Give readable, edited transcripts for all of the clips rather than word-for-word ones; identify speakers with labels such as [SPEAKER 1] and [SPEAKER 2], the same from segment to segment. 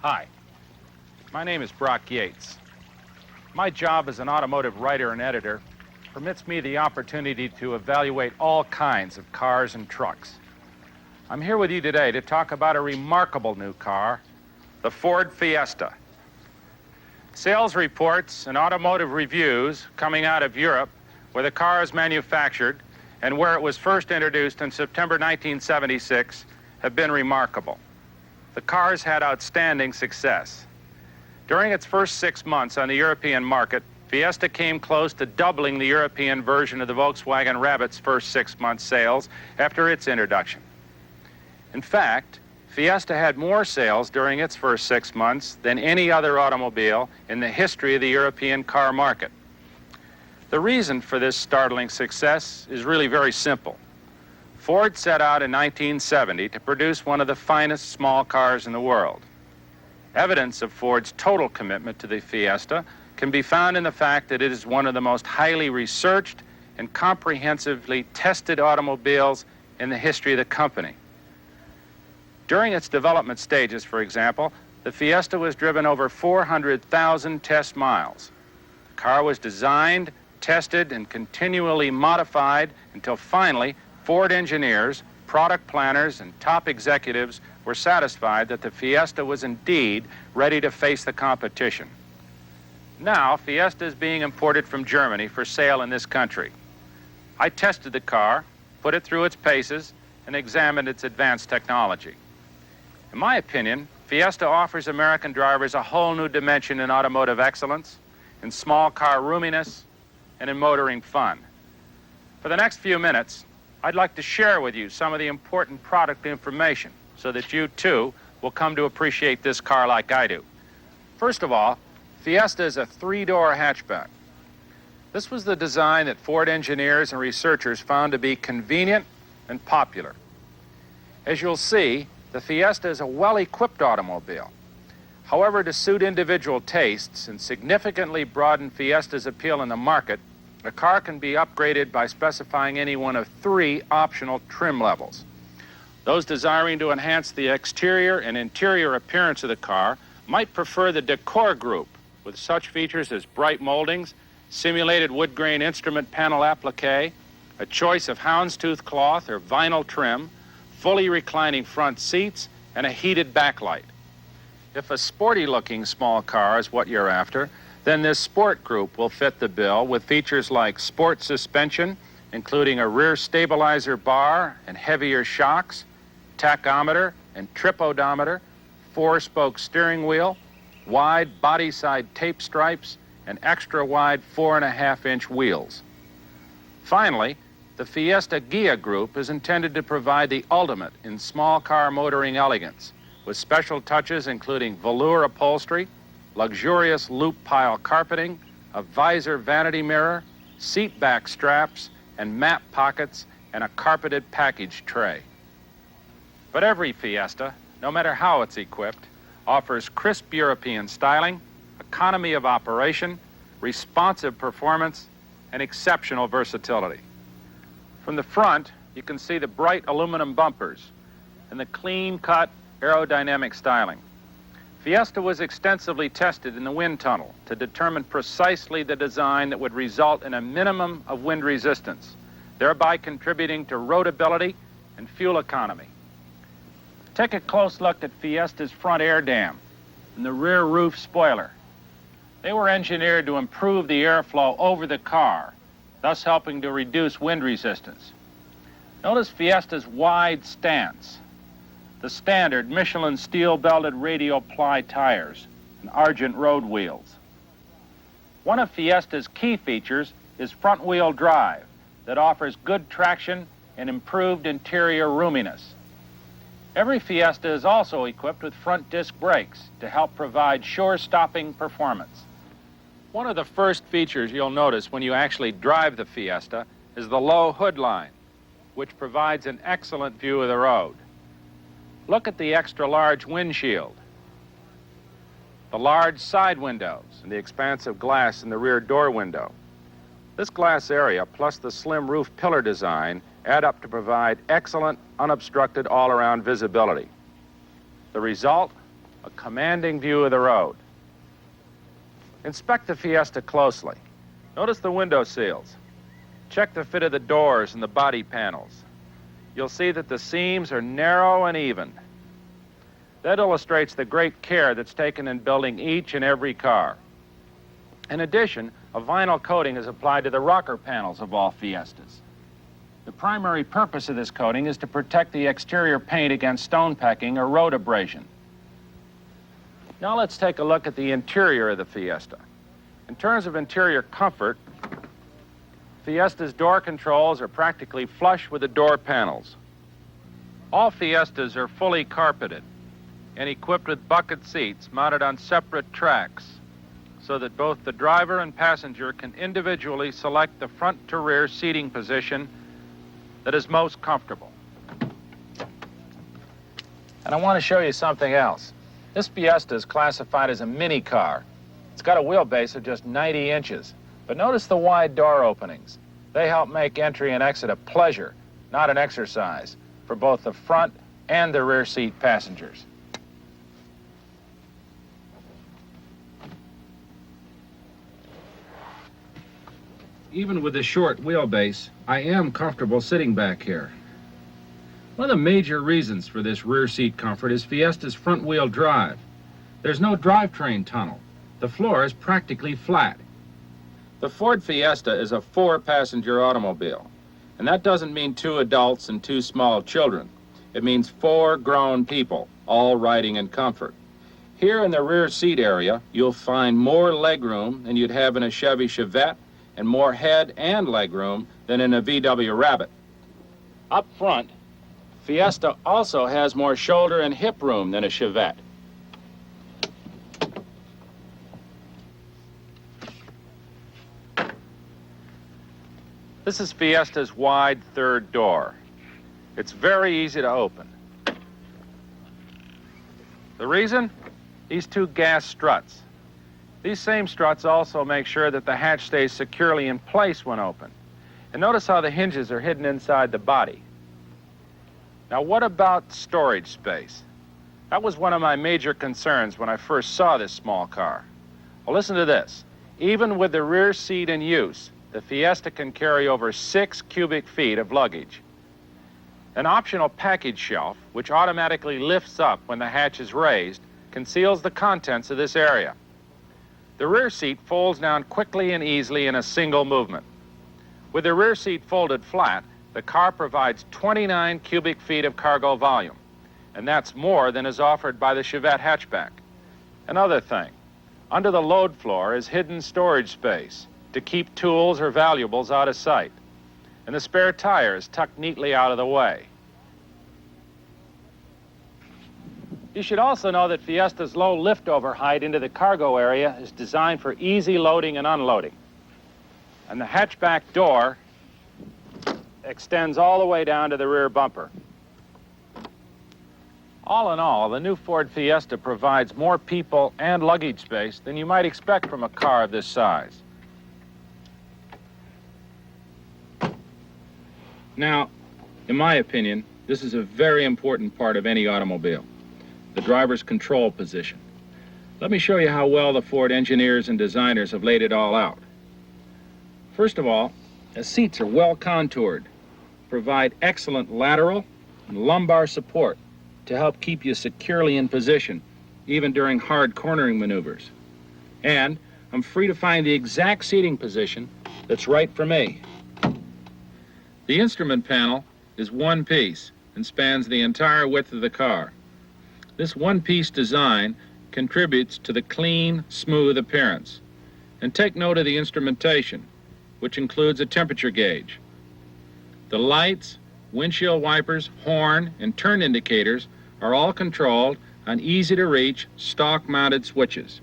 [SPEAKER 1] Hi, my name is Brock Yates. My job as an automotive writer and editor permits me the opportunity to evaluate all kinds of cars and trucks. I'm here with you today to talk about a remarkable new car, the Ford Fiesta. Sales reports and automotive reviews coming out of Europe, where the car is manufactured and where it was first introduced in September 1976, have been remarkable. The car's had outstanding success. During its first 6 months on the European market, Fiesta came close to doubling the European version of the Volkswagen Rabbit's first 6 month sales after its introduction. In fact, Fiesta had more sales during its first 6 months than any other automobile in the history of the European car market. The reason for this startling success is really very simple. Ford set out in 1970 to produce one of the finest small cars in the world. Evidence of Ford's total commitment to the Fiesta can be found in the fact that it is one of the most highly researched and comprehensively tested automobiles in the history of the company. During its development stages, for example, the Fiesta was driven over 400,000 test miles. The car was designed, tested, and continually modified until finally Ford engineers, product planners, and top executives were satisfied that the Fiesta was indeed ready to face the competition. Now, Fiesta is being imported from Germany for sale in this country. I tested the car, put it through its paces, and examined its advanced technology. In my opinion, Fiesta offers American drivers a whole new dimension in automotive excellence, in small car roominess, and in motoring fun. For the next few minutes, I'd like to share with you some of the important product information so that you, too, will come to appreciate this car like I do. First of all, Fiesta is a 3-door hatchback. This was the design that Ford engineers and researchers found to be convenient and popular. As you'll see, the Fiesta is a well-equipped automobile. However, to suit individual tastes and significantly broaden Fiesta's appeal in the market, a car can be upgraded by specifying any one of 3 optional trim levels. Those desiring to enhance the exterior and interior appearance of the car might prefer the Decor group, with such features as bright moldings, simulated wood grain instrument panel applique, a choice of houndstooth cloth or vinyl trim, fully reclining front seats, and a heated backlight. If a sporty-looking small car is what you're after, then this Sport group will fit the bill with features like sport suspension, including a rear stabilizer bar and heavier shocks, tachometer and trip odometer, 4-spoke steering wheel, wide body-side tape stripes, and extra-wide 4.5-inch wheels. Finally, the Fiesta Ghia group is intended to provide the ultimate in small car motoring elegance, with special touches including velour upholstery, luxurious loop pile carpeting, a visor vanity mirror, seat back straps, and map pockets, and a carpeted package tray. But every Fiesta, no matter how it's equipped, offers crisp European styling, economy of operation, responsive performance, and exceptional versatility. From the front, you can see the bright aluminum bumpers and the clean-cut aerodynamic styling. Fiesta was extensively tested in the wind tunnel to determine precisely the design that would result in a minimum of wind resistance, thereby contributing to roadability and fuel economy. Take a close look at Fiesta's front air dam and the rear roof spoiler. They were engineered to improve the airflow over the car, thus helping to reduce wind resistance. Notice Fiesta's wide stance, the standard Michelin steel-belted radial ply tires, and Argent road wheels. One of Fiesta's key features is front-wheel drive that offers good traction and improved interior roominess. Every Fiesta is also equipped with front disc brakes to help provide sure-stopping performance. One of the first features you'll notice when you actually drive the Fiesta is the low hood line, which provides an excellent view of the road. Look at the extra-large windshield, the large side windows, and the expansive glass in the rear door window. This glass area, plus the slim roof pillar design, add up to provide excellent, unobstructed all-around visibility. The result? a commanding view of the road. Inspect the Fiesta closely. Notice the window seals. Check the fit of the doors and the body panels. You'll see that the seams are narrow and even. That illustrates the great care that's taken in building each and every car. In addition, a vinyl coating is applied to the rocker panels of all Fiestas. The primary purpose of this coating is to protect the exterior paint against stone pecking or road abrasion. Now let's take a look at the interior of the Fiesta. In terms of interior comfort, Fiesta's door controls are practically flush with the door panels. All Fiestas are fully carpeted and equipped with bucket seats mounted on separate tracks so that both the driver and passenger can individually select the front to rear seating position that is most comfortable. And I want to show you something else. This Fiesta is classified as a mini car. It's got a wheelbase of just 90 inches. But notice the wide door openings. They help make entry and exit a pleasure, not an exercise, for both the front and the rear seat passengers. Even with the short wheelbase, I am comfortable sitting back here. One of the major reasons for this rear seat comfort is Fiesta's front-wheel drive. There's no drivetrain tunnel. The floor is practically flat. The Ford Fiesta is a 4-passenger automobile, and that doesn't mean 2 adults and 2 small children. It means 4 grown people, all riding in comfort. Here in the rear seat area, you'll find more legroom than you'd have in a Chevy Chevette, and more head and legroom than in a VW Rabbit. Up front, Fiesta also has more shoulder and hip room than a Chevette. This is Fiesta's wide third door. It's very easy to open. The reason? These 2 gas struts. These same struts also make sure that the hatch stays securely in place when open. And notice how the hinges are hidden inside the body. Now, what about storage space? That was one of my major concerns when I first saw this small car. Well, listen to this. Even with the rear seat in use, the Fiesta can carry over 6 cubic feet of luggage. An optional package shelf, which automatically lifts up when the hatch is raised, conceals the contents of this area. The rear seat folds down quickly and easily in a single movement. With the rear seat folded flat, the car provides 29 cubic feet of cargo volume, and that's more than is offered by the Chevette hatchback. Another thing, under the load floor is hidden storage space to keep tools or valuables out of sight, and the spare tire is tucked neatly out of the way. You should also know that Fiesta's low liftover height into the cargo area is designed for easy loading and unloading. And the hatchback door extends all the way down to the rear bumper. All in all, the new Ford Fiesta provides more people and luggage space than you might expect from a car of this size. Now, in my opinion, this is a very important part of any automobile, the driver's control position. Let me show you how well the Ford engineers and designers have laid it all out. First of all, the seats are well contoured, provide excellent lateral and lumbar support to help keep you securely in position, even during hard cornering maneuvers. And I'm free to find the exact seating position that's right for me. The instrument panel is one piece and spans the entire width of the car. This one-piece design contributes to the clean, smooth appearance. And take note of the instrumentation, which includes a temperature gauge. The lights, windshield wipers, horn, and turn indicators are all controlled on easy-to-reach, stock-mounted switches.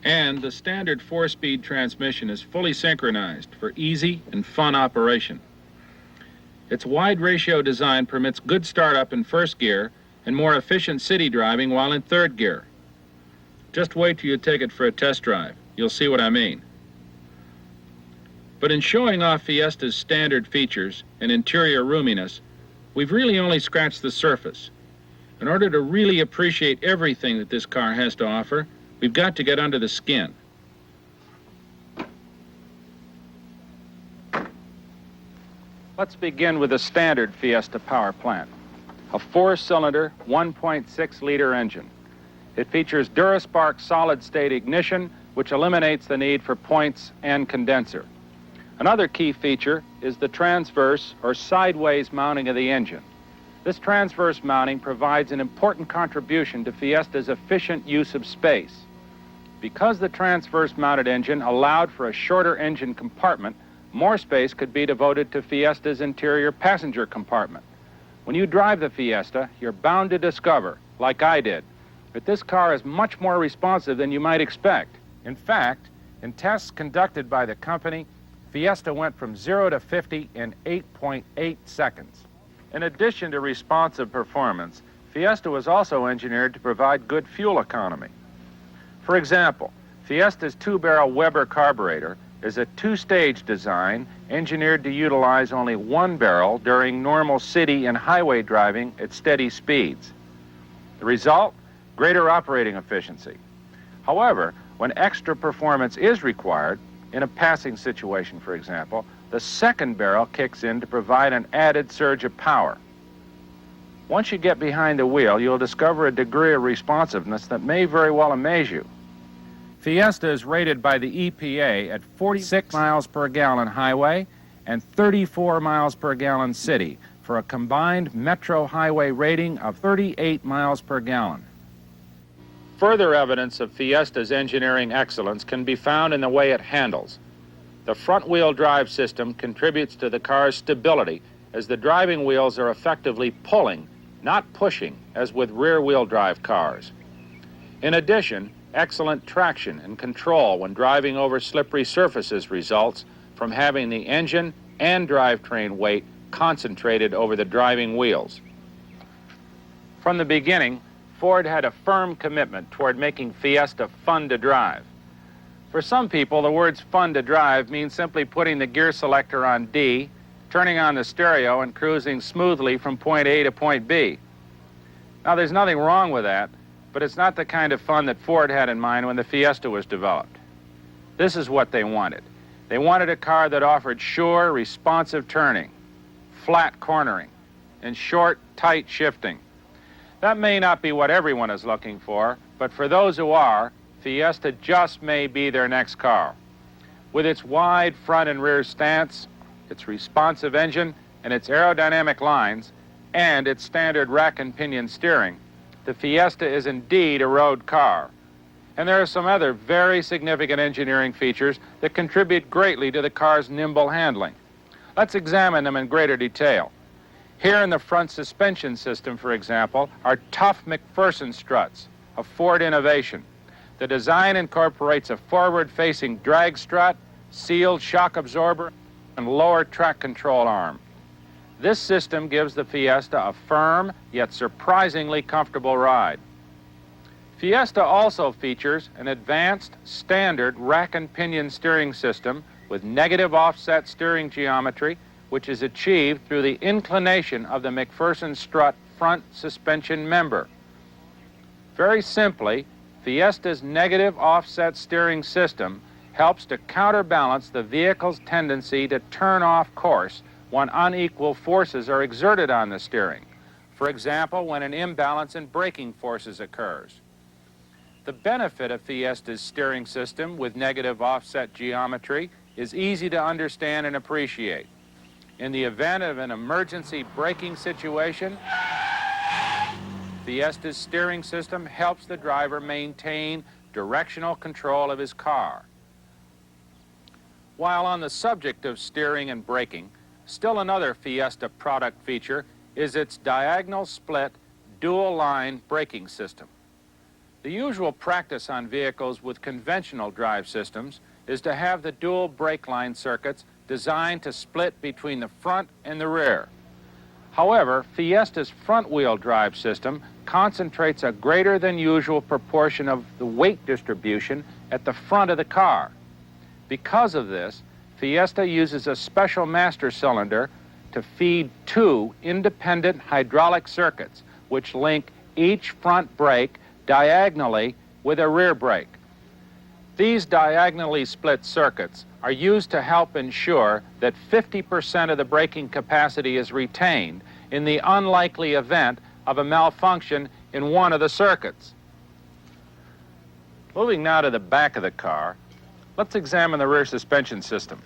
[SPEAKER 1] And the standard 4-speed transmission is fully synchronized for easy and fun operation. Its wide ratio design permits good startup in first gear and more efficient city driving while in third gear. Just wait till you take it for a test drive. You'll see what I mean. But in showing off Fiesta's standard features and interior roominess, we've really only scratched the surface. In order to really appreciate everything that this car has to offer, we've got to get under the skin. Let's begin with the standard Fiesta power plant, a 4-cylinder, 1.6-liter engine. It features Duraspark solid-state ignition, which eliminates the need for points and condenser. Another key feature is the transverse or sideways mounting of the engine. This transverse mounting provides an important contribution to Fiesta's efficient use of space. Because the transverse mounted engine allowed for a shorter engine compartment, more space could be devoted to Fiesta's interior passenger compartment. When you drive the Fiesta, you're bound to discover, like I did, that this car is much more responsive than you might expect. In fact, in tests conducted by the company, Fiesta went from 0 to 50 in 8.8 seconds. In addition to responsive performance, Fiesta was also engineered to provide good fuel economy. For example, Fiesta's 2-barrel Weber carburetor is a 2-stage design engineered to utilize only 1 barrel during normal city and highway driving at steady speeds. The result? Greater operating efficiency. However, when extra performance is required, in a passing situation, for example, the 2nd barrel kicks in to provide an added surge of power. Once you get behind the wheel, you'll discover a degree of responsiveness that may very well amaze you. Fiesta is rated by the EPA at 46 miles per gallon highway and 34 miles per gallon city for a combined metro highway rating of 38 miles per gallon. Further evidence of Fiesta's engineering excellence can be found in the way it handles. The front-wheel drive system contributes to the car's stability as the driving wheels are effectively pulling, not pushing, as with rear-wheel drive cars. In addition, excellent traction and control when driving over slippery surfaces results from having the engine and drivetrain weight concentrated over the driving wheels. From the beginning, Ford had a firm commitment toward making Fiesta fun to drive. For some people, the words fun to drive means simply putting the gear selector on D, turning on the stereo, and cruising smoothly from point A to point B. Now, there's nothing wrong with that, but it's not the kind of fun that Ford had in mind when the Fiesta was developed. This is what they wanted. They wanted a car that offered sure, responsive turning, flat cornering, and short, tight shifting. That may not be what everyone is looking for, but for those who are, Fiesta just may be their next car. With its wide front and rear stance, its responsive engine, and its aerodynamic lines, and its standard rack and pinion steering, the Fiesta is indeed a road car. And there are some other very significant engineering features that contribute greatly to the car's nimble handling. Let's examine them in greater detail. Here in the front suspension system, for example, are tough McPherson struts, a Ford innovation. The design incorporates a forward-facing drag strut, sealed shock absorber, and lower track control arm. This system gives the Fiesta a firm, yet surprisingly comfortable ride. Fiesta also features an advanced, standard rack and pinion steering system with negative offset steering geometry, which is achieved through the inclination of the McPherson strut front suspension member. Very simply, Fiesta's negative offset steering system helps to counterbalance the vehicle's tendency to turn off course when unequal forces are exerted on the steering. For example, when an imbalance in braking forces occurs. The benefit of Fiesta's steering system with negative offset geometry is easy to understand and appreciate. In the event of an emergency braking situation, Fiesta's steering system helps the driver maintain directional control of his car. While on the subject of steering and braking, still another Fiesta product feature is its diagonal split dual-line braking system. The usual practice on vehicles with conventional drive systems is to have the dual brake line circuits designed to split between the front and the rear. However, Fiesta's front-wheel drive system concentrates a greater than usual proportion of the weight distribution at the front of the car. Because of this, Fiesta uses a special master cylinder to feed two independent hydraulic circuits which link each front brake diagonally with a rear brake. These diagonally split circuits are used to help ensure that 50% of the braking capacity is retained in the unlikely event of a malfunction in one of the circuits. Moving now to the back of the car, let's examine the rear suspension system.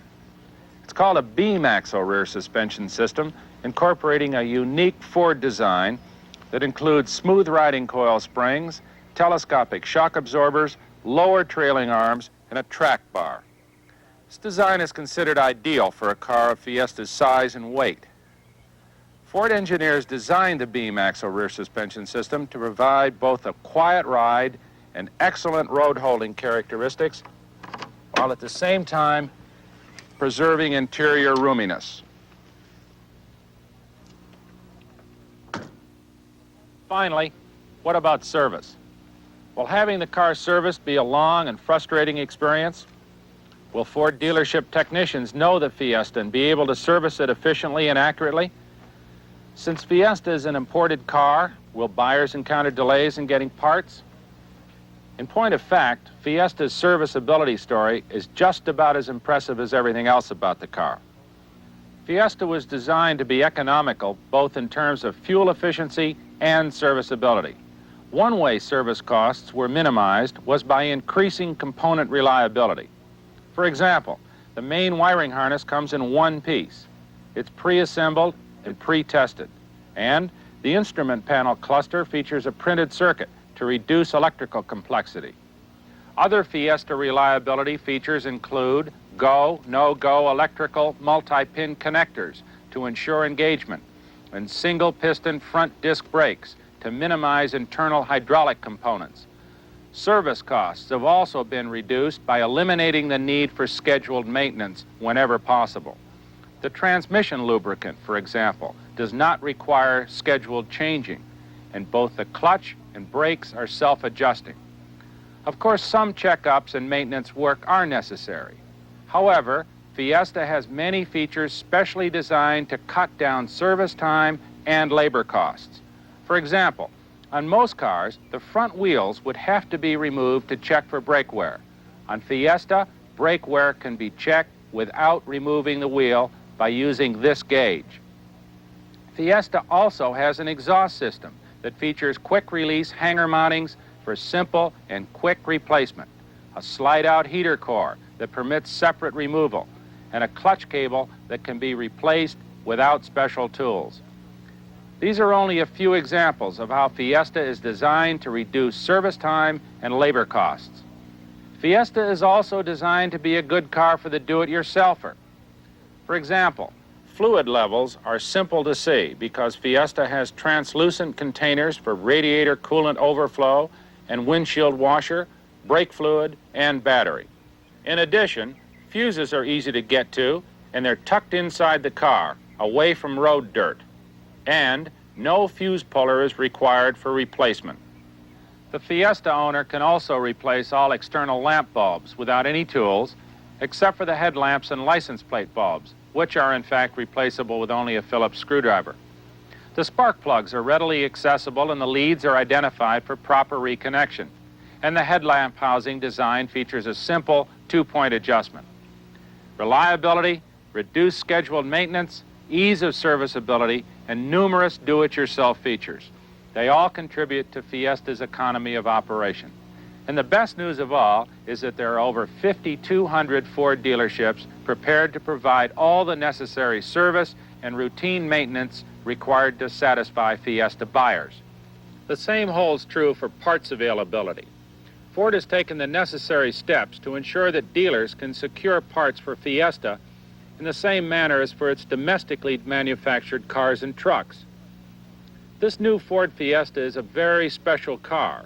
[SPEAKER 1] It's called a beam axle rear suspension system, incorporating a unique Ford design that includes smooth riding coil springs, telescopic shock absorbers, lower trailing arms, and a track bar. This design is considered ideal for a car of Fiesta's size and weight. Ford engineers designed the beam axle rear suspension system to provide both a quiet ride and excellent road holding characteristics, while at the same time preserving interior roominess. Finally, what about service? Will having the car serviced be a long and frustrating experience? Will Ford dealership technicians know the Fiesta and be able to service it efficiently and accurately? Since Fiesta is an imported car, will buyers encounter delays in getting parts? In point of fact, Fiesta's serviceability story is just about as impressive as everything else about the car. Fiesta was designed to be economical both in terms of fuel efficiency and serviceability. One way service costs were minimized was by increasing component reliability. For example, the main wiring harness comes in one piece. It's pre-assembled and pre-tested. And the instrument panel cluster features a printed circuit to reduce electrical complexity. Other Fiesta reliability features include go, no-go electrical multi-pin connectors to ensure engagement, and single-piston front disc brakes to minimize internal hydraulic components. Service costs have also been reduced by eliminating the need for scheduled maintenance whenever possible. The transmission lubricant, for example, does not require scheduled changing, and both the clutch and brakes are self-adjusting. Of course, some checkups and maintenance work are necessary. However, Fiesta has many features specially designed to cut down service time and labor costs. For example, on most cars, the front wheels would have to be removed to check for brake wear. On Fiesta, brake wear can be checked without removing the wheel by using this gauge. Fiesta also has an exhaust system that features quick-release hanger mountings for simple and quick replacement, a slide-out heater core that permits separate removal, and a clutch cable that can be replaced without special tools. These are only a few examples of how Fiesta is designed to reduce service time and labor costs. Fiesta is also designed to be a good car for the do-it-yourselfer. For example, fluid levels are simple to see because Fiesta has translucent containers for radiator coolant overflow and windshield washer, brake fluid, and battery. In addition, fuses are easy to get to, and they're tucked inside the car, away from road dirt. And no fuse puller is required for replacement. The Fiesta owner can also replace all external lamp bulbs without any tools, except for the headlamps and license plate bulbs, which are in fact replaceable with only a Phillips screwdriver. The spark plugs are readily accessible and the leads are identified for proper reconnection. And the headlamp housing design features a simple two-point adjustment. Reliability, reduced scheduled maintenance, ease of serviceability, and numerous do-it-yourself features. They all contribute to Fiesta's economy of operation. And the best news of all is that there are over 5,200 Ford dealerships prepared to provide all the necessary service and routine maintenance required to satisfy Fiesta buyers. The same holds true for parts availability. Ford has taken the necessary steps to ensure that dealers can secure parts for Fiesta in the same manner as for its domestically manufactured cars and trucks. This new Ford Fiesta is a very special car.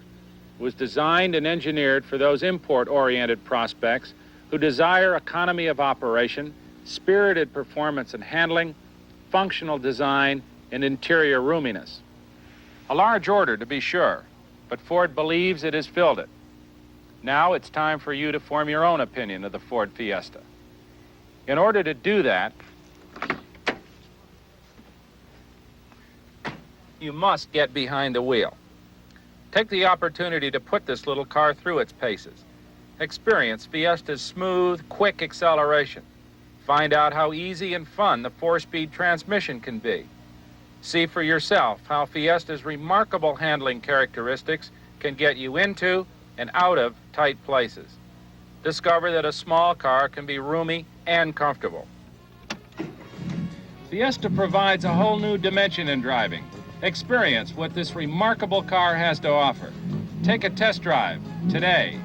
[SPEAKER 1] It was designed and engineered for those import-oriented prospects who desire economy of operation, spirited performance and handling, functional design, and interior roominess. A large order, to be sure, but Ford believes it has filled it. Now it's time for you to form your own opinion of the Ford Fiesta. In order to do that, you must get behind the wheel. Take the opportunity to put this little car through its paces. Experience Fiesta's smooth, quick acceleration. Find out how easy and fun the 4-speed transmission can be. See for yourself how Fiesta's remarkable handling characteristics can get you into and out of tight places. Discover that a small car can be roomy and comfortable. Fiesta provides a whole new dimension in driving. Experience what this remarkable car has to offer. Take a test drive today.